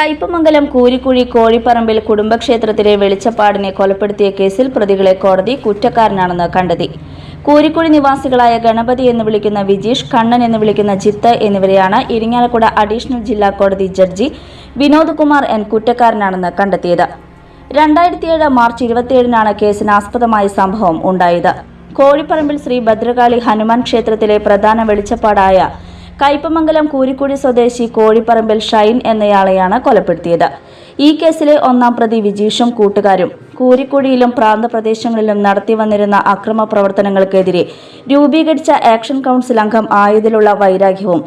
കയ്പമംഗലം കൂരിക്കുഴി കോഴിപ്പറമ്പിൽ കുടുംബക്ഷേത്രത്തിലെ വെളിച്ചപ്പാടിനെ കൊലപ്പെടുത്തിയ കേസിൽ പ്രതികളെ കോടതി കുറ്റക്കാരനാണെന്ന് കണ്ടെത്തി. കൂരിക്കുഴി നിവാസികളായ ഗണപതി എന്ന് വിളിക്കുന്ന വിജീഷ്, കണ്ണൻ എന്ന് വിളിക്കുന്ന ജിത്ത് എന്നിവരെയാണ് ഇരിങ്ങാലക്കുട അഡീഷണൽ ജില്ലാ കോടതി ജഡ്ജി വിനോദ് കുമാർ എൻ കുറ്റക്കാരനാണെന്ന് കണ്ടെത്തിയത്. 2007 മാർച്ച് 27-നാണ് കേസിനാസ്പദമായ സംഭവം ഉണ്ടായത്. കോഴിപ്പറമ്പിൽ ശ്രീ ഭദ്രകാളി ഹനുമാൻ ക്ഷേത്രത്തിലെ പ്രധാന വെളിച്ചപ്പാടായ കയ്പമംഗലം കൂരിക്കുഴി സ്വദേശി കോഴിപ്പറമ്പിൽ ഷൈൻ എന്നയാളെയാണ് കൊലപ്പെടുത്തിയത്. ഈ കേസിലെ ഒന്നാം പ്രതി വിജീഷും കൂട്ടുകാരും കൂരിക്കുഴിയിലും പ്രാന്തപ്രദേശങ്ങളിലും നടത്തിവന്നിരുന്ന അക്രമ പ്രവർത്തനങ്ങൾക്കെതിരെ രൂപീകരിച്ച ആക്ഷൻ കൗൺസിൽ അംഗം ആയതിലുള്ള വൈരാഗ്യവും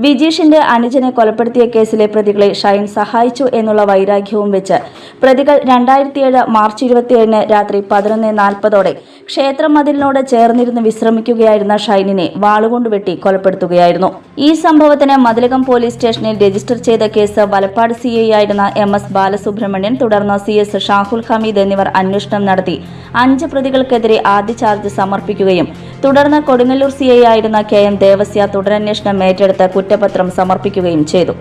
വിജീഷിന്റെ അനുജനെ കൊലപ്പെടുത്തിയ കേസിലെ പ്രതികളെ ഷൈൻ സഹായിച്ചു എന്നുള്ള വൈരാഗ്യവും വെച്ച് പ്രതികൾ 2007 മാർച്ച് 27-ന് രാത്രി 11:40 ക്ഷേത്രമതിലിനോട് ചേർന്നിരുന്ന് വിശ്രമിക്കുകയായിരുന്ന ഷൈനിനെ വാളുകൊണ്ട് വെട്ടി കൊലപ്പെടുത്തുകയായിരുന്നു. ഈ സംഭവത്തിന് മതിലകം പോലീസ് സ്റ്റേഷനിൽ രജിസ്റ്റർ ചെയ്ത കേസ് വലപ്പാട് CI ആയിരുന്ന MS ബാലസുബ്രഹ്മണ്യൻ, തുടർന്ന് CS ഷാഹുൽ ഹമീദ് എന്നിവർ അന്വേഷണം നടത്തി 5 പ്രതികൾക്കെതിരെ ആദ്യ ചാർജ് സമർപ്പിക്കുകയും തുടർന്ന് കൊടുങ്ങല്ലൂർ CI ആയിരുന്ന KM ദേവസ്യ തുടരന്വേഷണം ഏറ്റെടുത്ത് കുറ്റപത്രം സമർപ്പിക്കുകയും ചെയ്തു.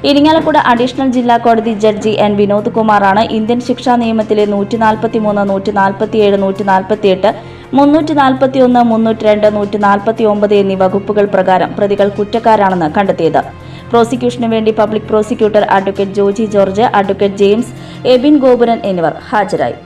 ഇരിങ്ങാലക്കുട അഡീഷണൽ ജില്ലാ കോടതി ജഡ്ജി N വിനോദ് കുമാറാണ് ഇന്ത്യൻ ശിക്ഷാ നിയമത്തിലെ 143, 147, 148, 341, 302, 149 എന്നീ വകുപ്പുകൾ പ്രകാരം പ്രതികൾ കുറ്റക്കാരാണെന്ന് കണ്ടെത്തിയത്. പ്രോസിക്യൂഷനു വേണ്ടി public prosecutor advocate Joji George, advocate James, Abin Gopuran എന്നിവർ ഹാജരായി.